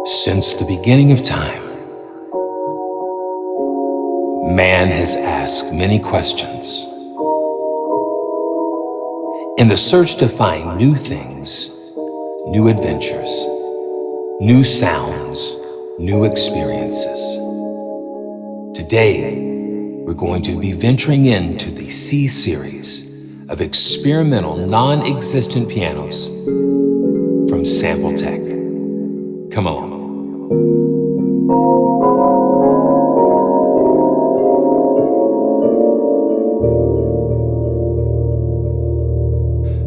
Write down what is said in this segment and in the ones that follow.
Since the beginning of time, man has asked many questions in the search to find new things, new adventures, new sounds, new experiences. Today, we're going to be venturing into the C series of experimental non-existent pianos from Sampletekk. Come along.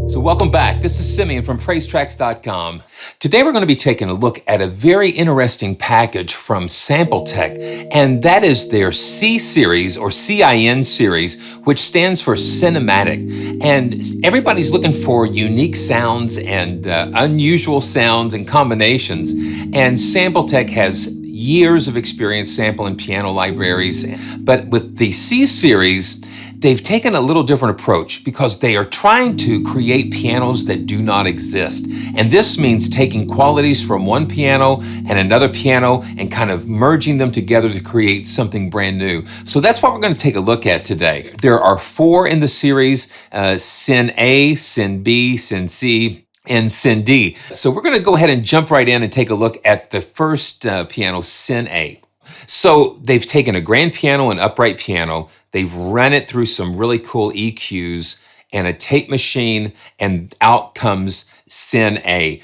So welcome back. This is Simeon from PraiseTracks.com. Today we're going to be taking a look at a very interesting package from Sampletekk, and that is their C series or CIN series, which stands for cinematic. And everybody's looking for unique sounds and unusual sounds and combinations. And Sampletekk has years of experience sampling piano libraries, but with the C series, they've taken a little different approach because they are trying to create pianos that do not exist. And this means taking qualities from one piano and another piano and kind of merging them together to create something brand new. So that's what we're going to take a look at today. There are 4 in the series, CIN-A, CIN-B, CIN-C, and CIN-D. So we're going to go ahead and jump right in and take a look at the first piano, CIN-A. So they've taken a grand piano and upright piano, they've run it through some really cool EQs and a tape machine, and out comes CIN-A.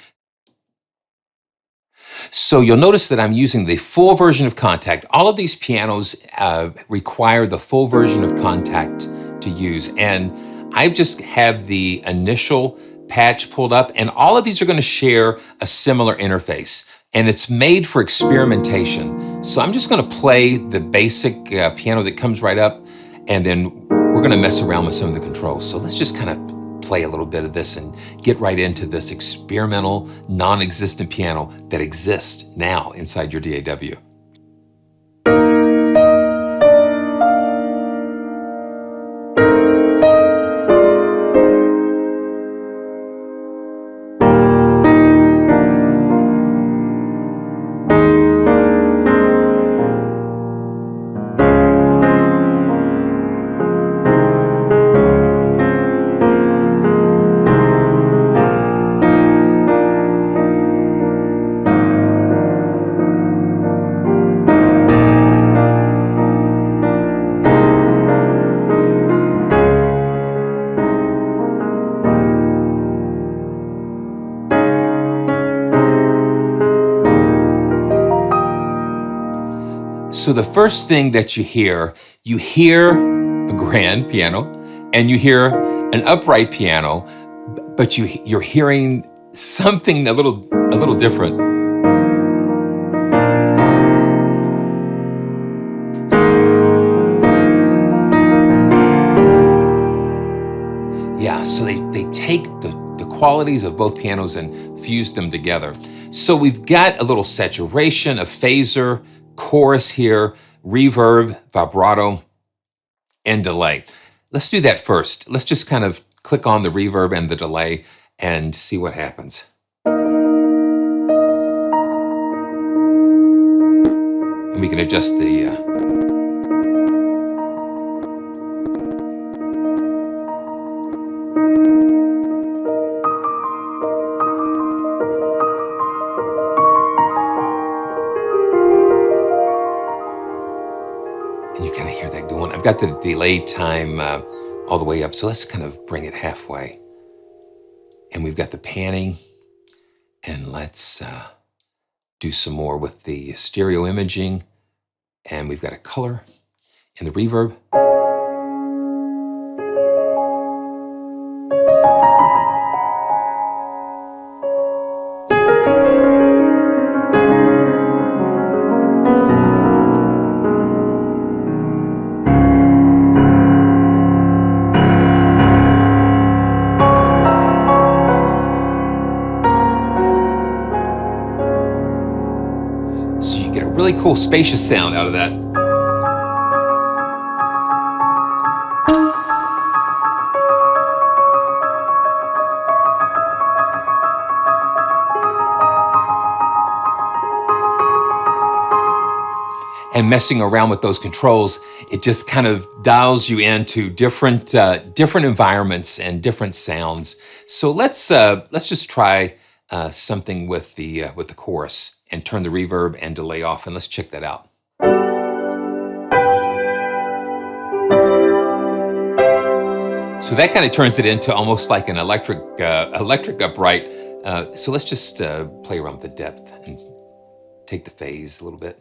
So you'll notice that I'm using the full version of Kontakt. All of these pianos require the full version of Kontakt to use, and I just have the initial patch pulled up, and all of these are going to share a similar interface. And it's made for experimentation. So I'm just going to play the basic piano that comes right up, and then we're going to mess around with some of the controls. So let's just kind of play a little bit of this and get right into this experimental, non-existent piano that exists now inside your DAW. So the first thing that you hear a grand piano and you hear an upright piano, but you're hearing something a little different. Yeah, so they take the qualities of both pianos and fuse them together. So we've got a little saturation, a phaser, chorus here, reverb, vibrato, and delay. Let's do that first. Let's just kind of click on the reverb and the delay and see what happens. And we can adjust the and you kind of hear that going. I've got the delay time all the way up, so let's kind of bring it halfway. And we've got the panning, and let's do some more with the stereo imaging, and we've got a color and the reverb. So you get a really cool spacious sound out of that. and messing around with those controls, it just kind of dials you into different environments and different sounds. So let's just try something with the chorus and turn the reverb and delay off, and let's check that out. So that kind of turns it into almost like an electric upright. So let's just play around with the depth and take the phase a little bit.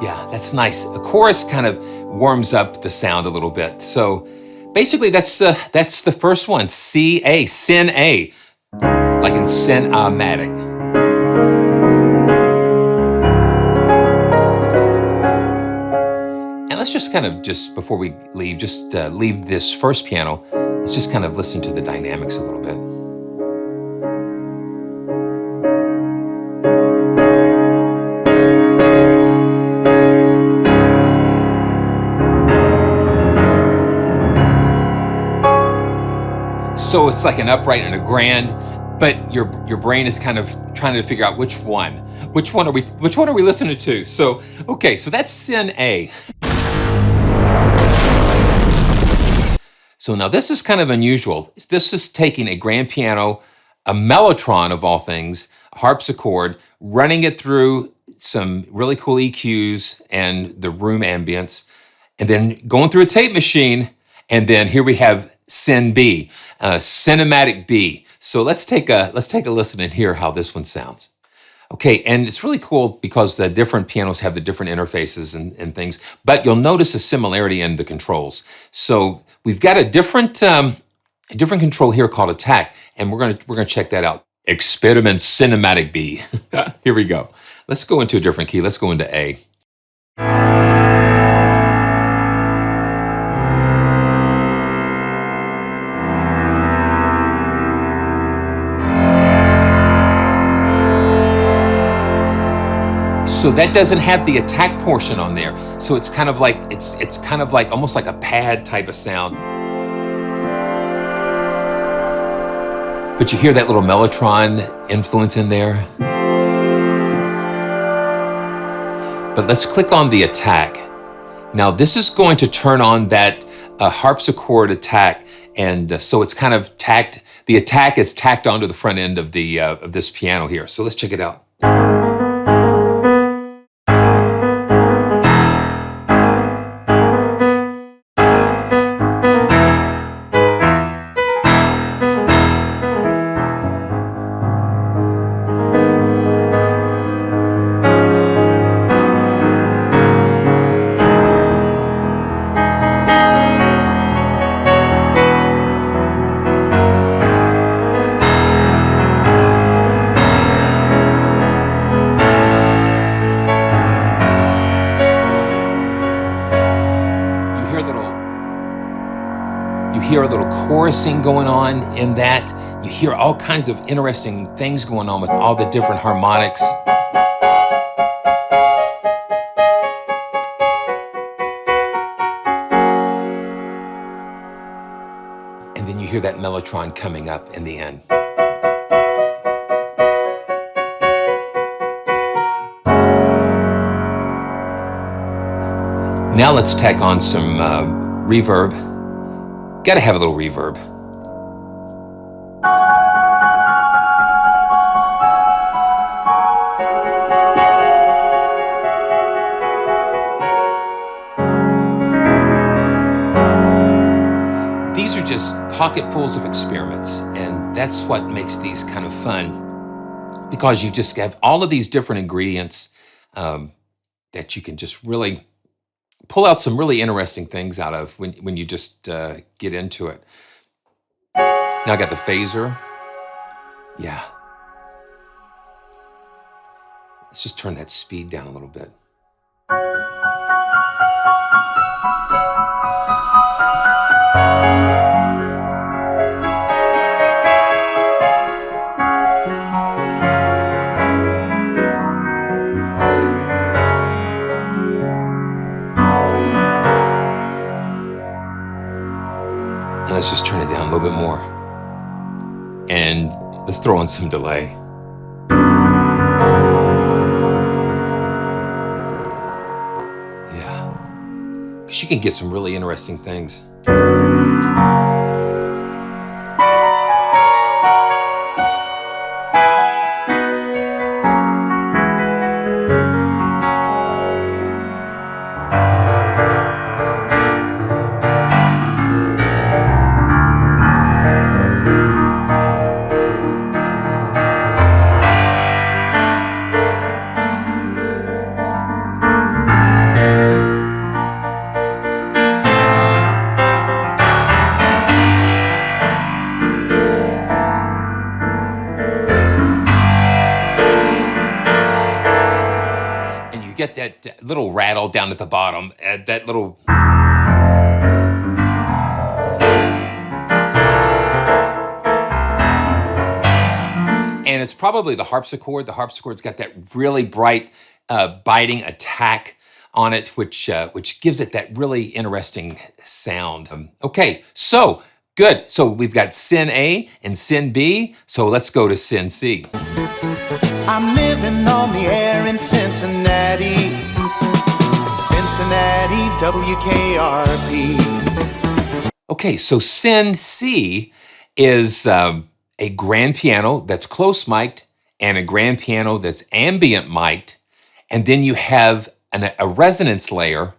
Yeah, that's nice. A chorus kind of warms up the sound a little bit. So basically that's the first one, C-A, CIN-A, like in CIN-A-matic. And let's just kind of, just before we leave, just leave this first piano, let's just kind of listen to the dynamics a little bit. So it's like an upright and a grand, but your brain is kind of trying to figure out which one are we listening to? So okay, so that's CIN-A. So now this is kind of unusual. This is taking a grand piano, a mellotron of all things, a harpsichord, running it through some really cool EQs and the room ambience, and then going through a tape machine, and then here we have CIN-B, cinematic B. So let's take a listen and hear how this one sounds. Okay, and it's really cool because the different pianos have the different interfaces and things, but you'll notice a similarity in the controls. So we've got a different control here called attack, and we're gonna check that out. Experiment cinematic B. Here we go. Let's go into a different key. Let's go into A. So that doesn't have the attack portion on there. So it's kind of like it's kind of like almost like a pad type of sound. But you hear that little mellotron influence in there. But let's click on the attack. Now this is going to turn on that harpsichord attack, and so it's kind of tacked. The attack is tacked onto the front end of the of this piano here. So let's check it out. You hear a little chorusing going on in that. You hear all kinds of interesting things going on with all the different harmonics. And then you hear that mellotron coming up in the end. Now let's tack on some reverb. Gotta have a little reverb. These are just pocketfuls of experiments, and that's what makes these kind of fun, because you just have all of these different ingredients that you can just really pull out some really interesting things out of when you just get into it. Now I got the phaser. Yeah. Let's just turn that speed down a little bit. And let's just turn it down a little bit more. And let's throw in some delay. Yeah, because you can get some really interesting things. You get that little rattle down at the bottom, that little. And it's probably the harpsichord. The harpsichord's got that really bright, biting attack on it, which gives it that really interesting sound. Okay, so good. So we've got CIN-A and CIN-B. So let's go to CIN-C. I'm living on the air in Cincinnati, Cincinnati, WKRP. Okay, so CIN-C is a grand piano that's close mic'd and a grand piano that's ambient mic'd. And then you have a resonance layer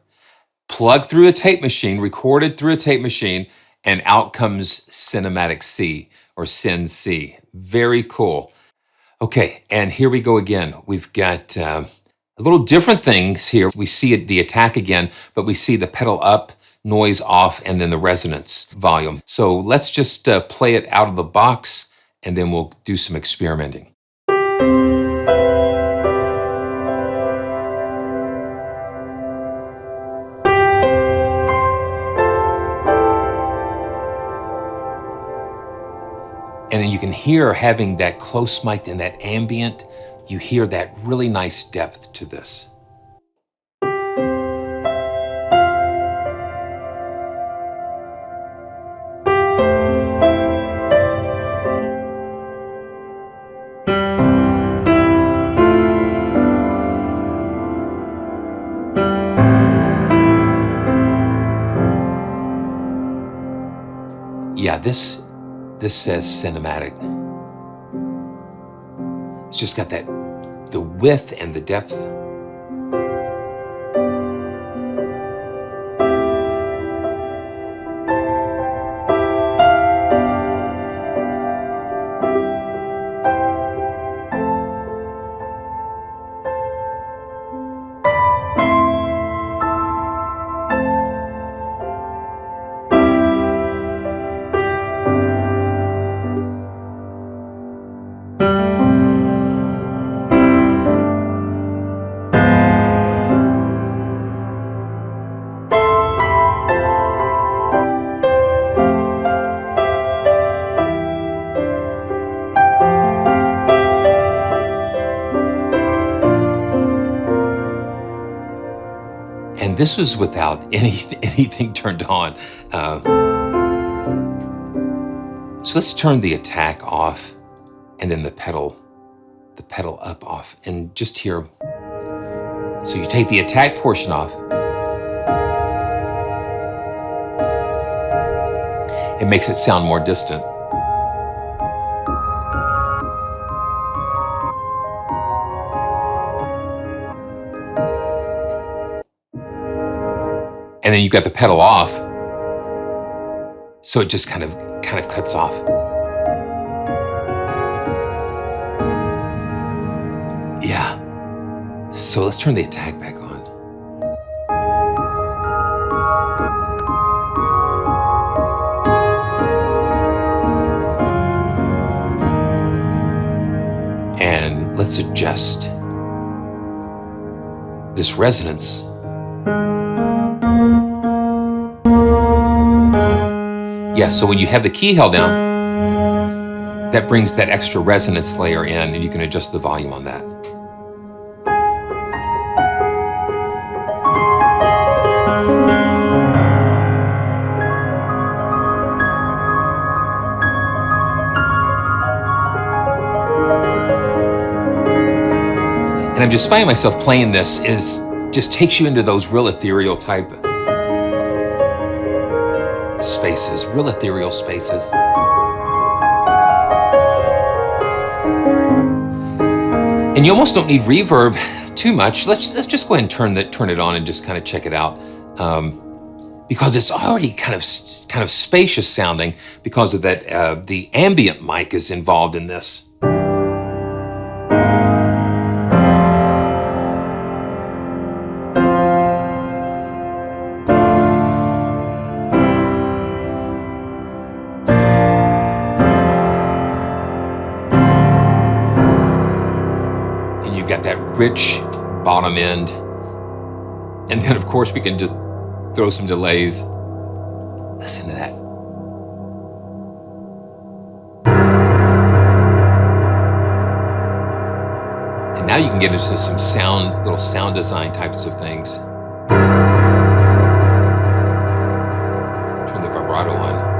plugged through a tape machine, recorded through a tape machine, and out comes Cinematic C or CIN-C. Very cool. Okay, and here we go again. We've got a little different things here. We see the attack again, but we see the pedal up, noise off, and then the resonance volume. So let's just play it out of the box, and then we'll do some experimenting. And you can hear, having that close mic and that ambient, you hear that really nice depth to this. Yeah, this says cinematic. It's just got the width and the depth. And this was without anything turned on. So let's turn the attack off, and then the pedal up off, and just hear. So you take the attack portion off. It makes it sound more distant. And then you've got the pedal off, so it just kind of cuts off. Yeah. So let's turn the attack back on. And let's adjust this resonance. Yeah, so when you have the key held down, that brings that extra resonance layer in, and you can adjust the volume on that. And I'm just finding myself playing this just takes you into those real ethereal type spaces, real ethereal spaces. And you almost don't need reverb too much. Let's just go ahead and turn it on and just kind of check it out, because it's already kind of spacious sounding because of that. The ambient mic is involved in this. You've got that rich bottom end. And then of course we can just throw some delays. Listen to that. And now you can get into some little sound design types of things. Turn the vibrato on.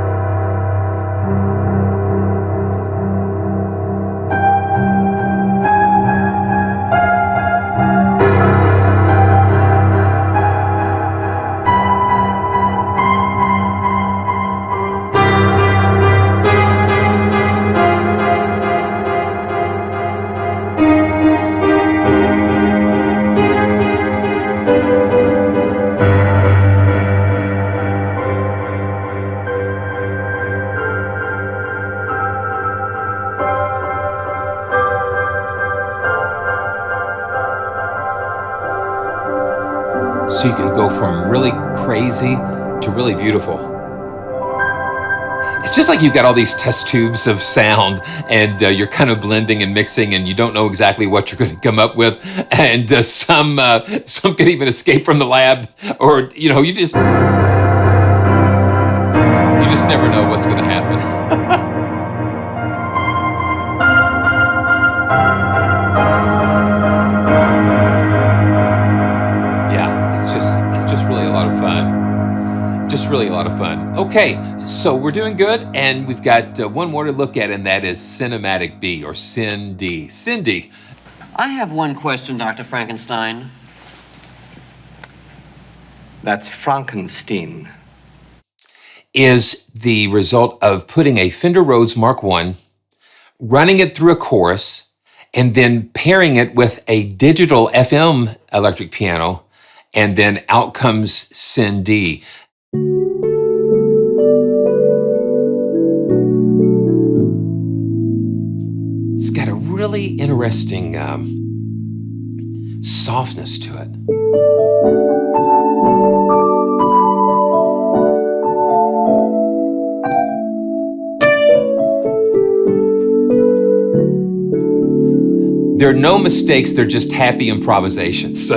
So you can go from really crazy to really beautiful. It's just like you've got all these test tubes of sound, and you're kind of blending and mixing, and you don't know exactly what you're going to come up with. And some could even escape from the lab, or you just never know what's going to happen. Just really a lot of fun. Okay, so we're doing good, and we've got one more to look at, and that is Cinematic B, or CIN-D. CIN-D. I have one question, Dr. Frankenstein. That's Frankenstein. Is the result of putting a Fender Rhodes Mark I, running it through a chorus, and then pairing it with a digital FM electric piano, and then out comes CIN-D. It's got a really interesting softness to it. There are no mistakes, they're just happy improvisations. So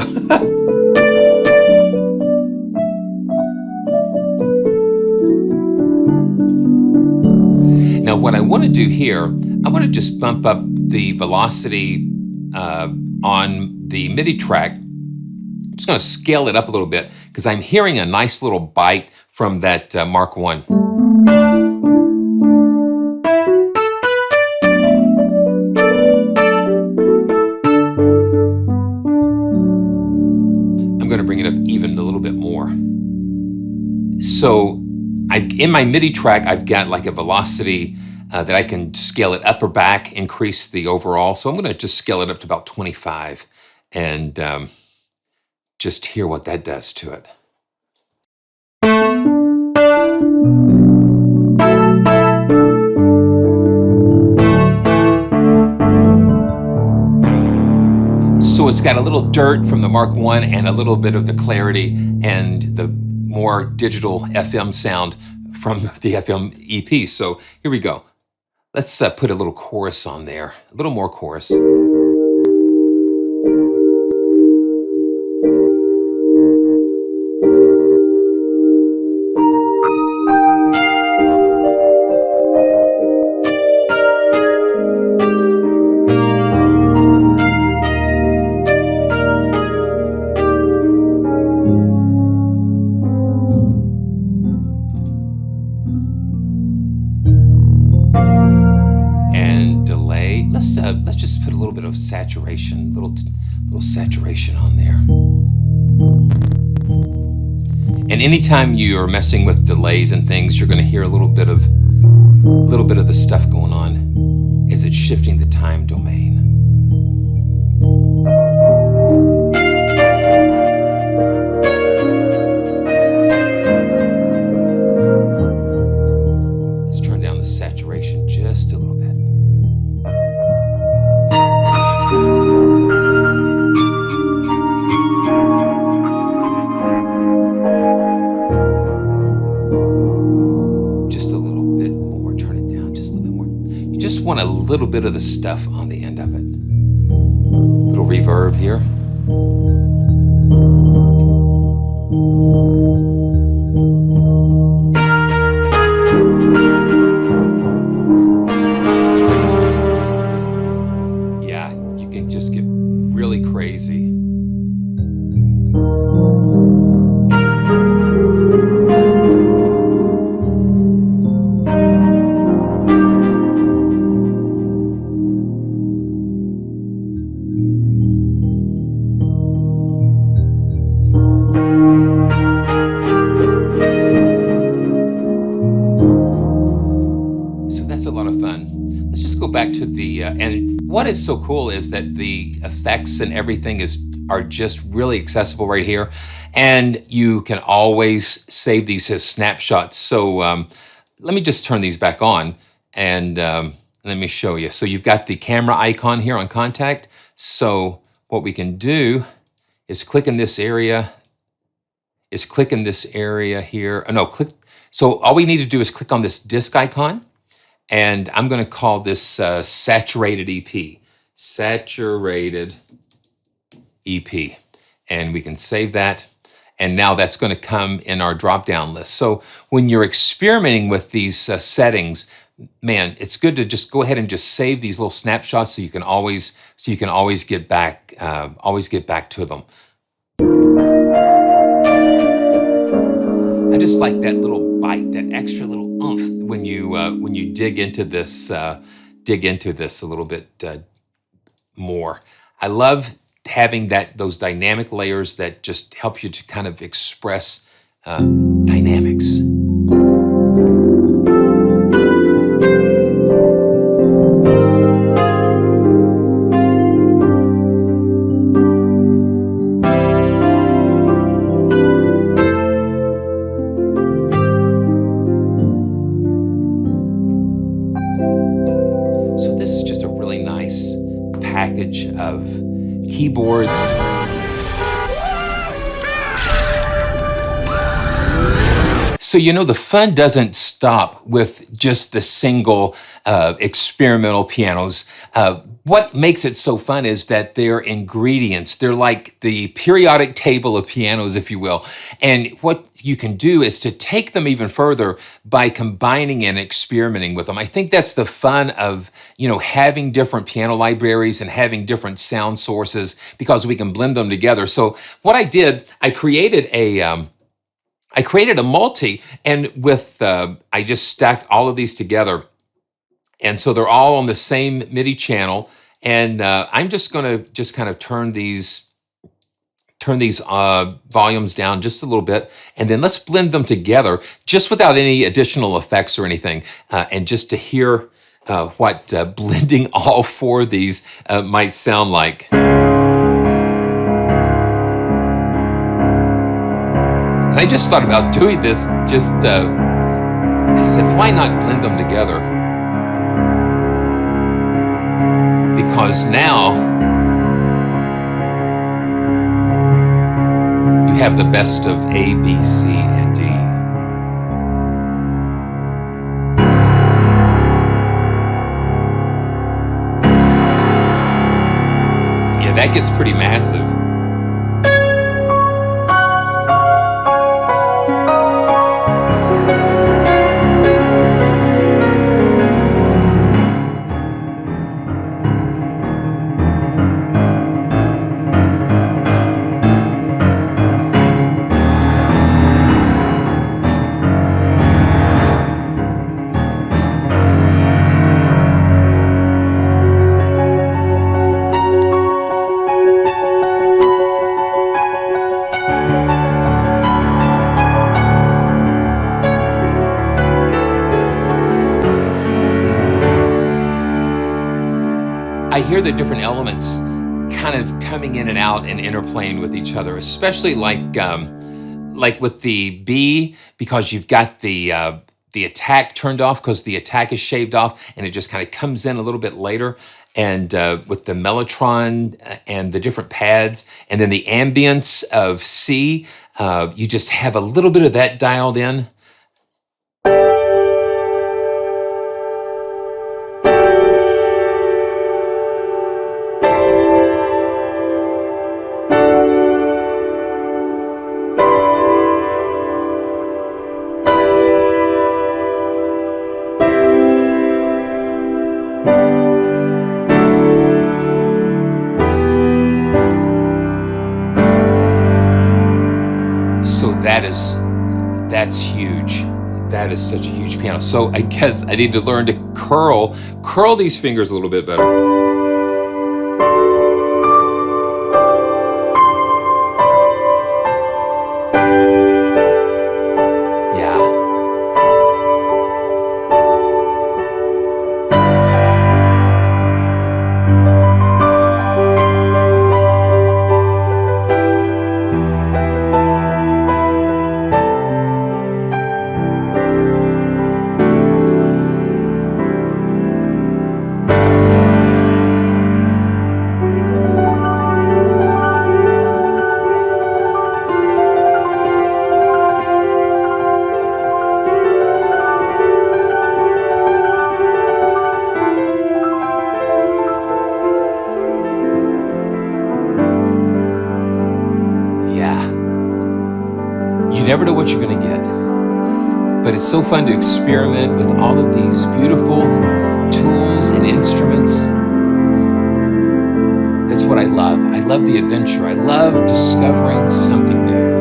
now what I want to do here, I want to just bump up the velocity on the MIDI track. I'm just going to scale it up a little bit because I'm hearing a nice little bite from that Mark I. I'm going to bring it up even a little bit more. So in my MIDI track, I've got like a velocity that I can scale it up or back, increase the overall. So I'm going to just scale it up to about 25 and just hear what that does to it. So it's got a little dirt from the Mark I and a little bit of the clarity and the more digital FM sound from the FM EP. So here we go. Let's put a little chorus on there, a little more chorus. Let's just put a little bit of saturation, little saturation on there. And anytime you are messing with delays and things, you're going to hear a little bit of the stuff going on as it's shifting the time domain. Let's turn down the saturation just a little bit. Want a little bit of the stuff on the end of it. Little reverb here. Yeah, you can just get really crazy. Back to the and what is so cool is that the effects and everything are just really accessible right here, and you can always save these as snapshots. So let me just turn these back on and let me show you. So you've got the camera icon here on contact. So what we can do is click in this area. Here. Oh, no, click. So all we need to do is click on this disc icon. And I'm going to call this Saturated EP. Saturated EP. And we can save that. And now that's going to come in our drop-down list. So when you're experimenting with these settings, man, it's good to just go ahead and just save these little snapshots so you can always get back to them. I just like that little bite, that extra little oomph when you dig into this a little bit more. I love having those dynamic layers that just help you to kind of express dynamics. So this is just a really nice package of keyboards. So, the fun doesn't stop with just the single experimental pianos. What makes it so fun is that they're ingredients. They're like the periodic table of pianos, if you will. And what you can do is to take them even further by combining and experimenting with them. I think that's the fun of, having different piano libraries and having different sound sources, because we can blend them together. So what I did, I created a multi, and I just stacked all of these together. And so they're all on the same MIDI channel. And I'm just going to kind of turn these volumes down just a little bit. And then let's blend them together just without any additional effects or anything. And just to hear what blending all four of these might sound like. And I just thought about doing this, I said, why not blend them together? Because now you have the best of A, B, C, and D. Yeah, that gets pretty massive. hear the different elements kind of coming in and out and interplaying with each other, especially like with the B, because you've got the attack turned off because the attack is shaved off, and it just kind of comes in a little bit later. And with the mellotron and the different pads, and then the ambience of C, you just have a little bit of that dialed in. So that's huge. That is such a huge piano. So I guess I need to learn to curl these fingers a little bit better. Yeah. You never know what you're going to get. But it's so fun to experiment with all of these beautiful tools and instruments. That's what I love. I love the adventure. I love discovering something new.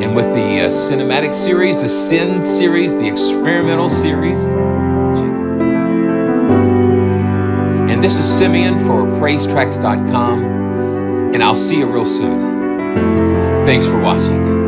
And with the cinematic series, the CIN series, the experimental series. And this is Simeon for PraiseTracks.com. And I'll see you real soon. Thanks for watching.